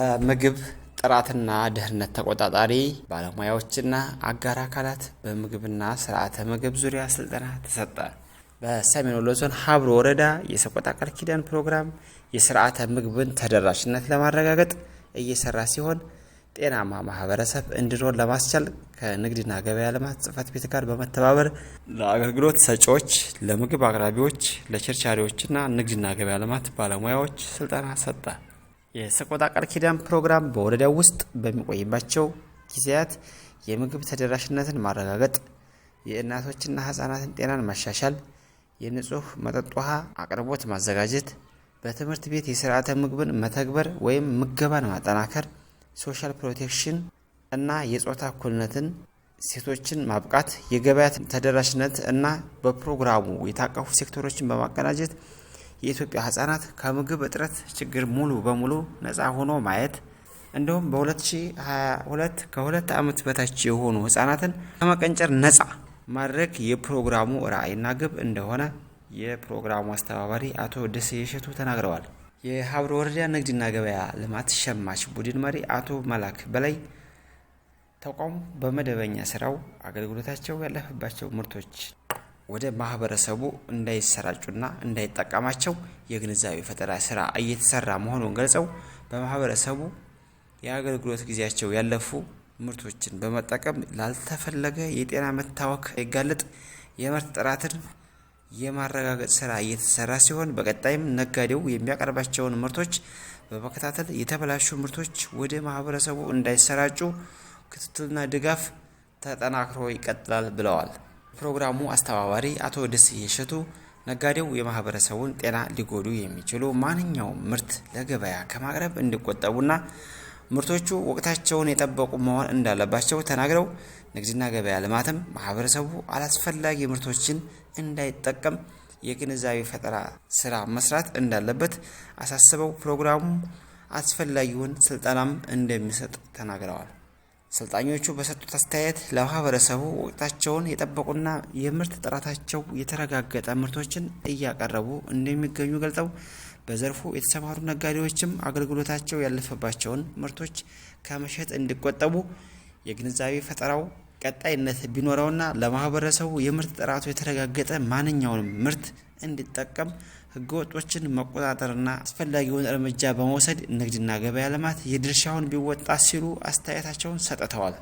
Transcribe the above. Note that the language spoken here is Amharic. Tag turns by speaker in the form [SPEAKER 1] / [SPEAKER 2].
[SPEAKER 1] በምግብ ጥራትና ደህንነት ተቆጣጣሪ ባለሙያዎችና አጋር አካላት በምግብና ስርዓተ ምግብ ዙሪያ ስልጠና ተሰጠ። በሰሜን ወሎ ዞን ሀብሮ ወረዳ የሰቆጣ ቃል ኪዳን ፕሮግራም የስርዓተ ምግብን ተደራሽነት ለማረጋገጥ እየሰራ ሲሆን ጤናማ ማህበረሰብ እንዲኖር ለማስቻል ከንግድና ገበያ ልማት ጽሕፈት ቤት ጋር በመተባበር ለአገልግሎት ሰጪዎች፣ ለምግብ አቅራቢዎች፣ ለቸርቻሪዎችና ንግድና ገበያ ልማት ባለሙያዎች ስልጠና ሰጠ። የሰቆጣ ቃል ኪዳን ፕሮግራም በወረዳው ውስጥ በሚቆይባቸው ጊዜያት የምግብ ተደራሽነትን ማረጋገጥ፣ የእናቶችና ህጻናትን ጤናን ማሻሻል፣ የንጹህ መጠጥ ውሃ አቅርቦት ማዘጋጀት፣ በትምህርት ቤት የስርዓተ ምግብን መተግበር ወይም ምገባን ማጠናከር፣ ሶሻል ፕሮቴክሽን እና የጾታ እኩልነትን ሴቶችን ማብቃት፣ የገበያ ተደራሽነት እና በፕሮግራሙ የታቀፉ ሴክተሮችን በማቀናጀት የኢትዮጵያ ህጻናት ከምግብ እጥረት ችግር ሙሉ በሙሉ ነፃ ሆኖ ማየት እንዲሁም በ2022 ከ2 ዓመት በታች የሆኑ ህጻናትን ከመቀንጨር ነፃ ማድረግ የፕሮግራሙ ራዕይና ግብ እንደሆነ የፕሮግራሙ አስተባባሪ አቶ ደሴ የሸቱ ተናግረዋል። የሀብሮ ወረዳ ንግድና ገበያ ልማት ሸማች ቡድን መሪ አቶ መላክ በላይ ተቋሙ በመደበኛ ስራው አገልግሎታቸው ያለፈባቸው ምርቶች ወደ ማህበረሰቡ እንዳይሰራጩና እንዳይጠቀማቸው የግንዛቤ ፈጠራ ስራ እየተሰራ መሆኑን ገልጸው በማህበረሰቡ የአገልግሎት ጊዜያቸው ያለፉ ምርቶችን በመጠቀም ላልተፈለገ የጤና መታወክ ይጋለጥ የምርት ጥራትን የማረጋገጥ ስራ እየተሰራ ሲሆን በቀጣይም ነጋዴው የሚያቀርባቸውን ምርቶች በመከታተል የተበላሹ ምርቶች ወደ ማህበረሰቡ እንዳይሰራጩ ክትትልና ድጋፍ ተጠናክሮ ይቀጥላል ብለዋል። ፕሮግራሙ አስተባባሪ አቶ ደሴ የሸቱ ነጋዴው የማህበረሰቡን ጤና ሊጎዱ የሚችሉ ማንኛውም ምርት ለገበያ ከማቅረብ እንዲቆጠቡና ምርቶቹ ወቅታቸውን የጠበቁ መሆን እንዳለባቸው ተናግረው ንግድና ገበያ ልማትም ማህበረሰቡ አላስፈላጊ ምርቶችን እንዳይጠቀም የግንዛቤ ፈጠራ ስራ መስራት እንዳለበት አሳስበው ፕሮግራሙ አስፈላጊውን ስልጠናም እንደሚሰጥ ተናግረዋል። ሰልጣኞቹ በሰጡት አስተያየት ለማህበረሰቡ ወቅታቸውን የጠበቁና የምርት ጥራታቸው የተረጋገጠ ምርቶችን እያቀረቡ እንደሚገኙ ገልጸው በዘርፉ የተሰማሩ ነጋዴዎችም አገልግሎታቸው ያለፈባቸውን ምርቶች ከመሸጥ እንዲቆጠቡ የግንዛቤ ፈጠራው ቀጣይነት ቢኖረውና ለማህበረሰቡ የምርት ጥራቱ የተረጋገጠ ማንኛውንም ምርት እንዲጠቀም ህገወጦችን መቆጣጠርና አስፈላጊውን እርምጃ በመውሰድ ንግድና ገበያ ልማት የድርሻውን ቢወጣ ሲሉ አስተያየታቸውን ሰጥተዋል።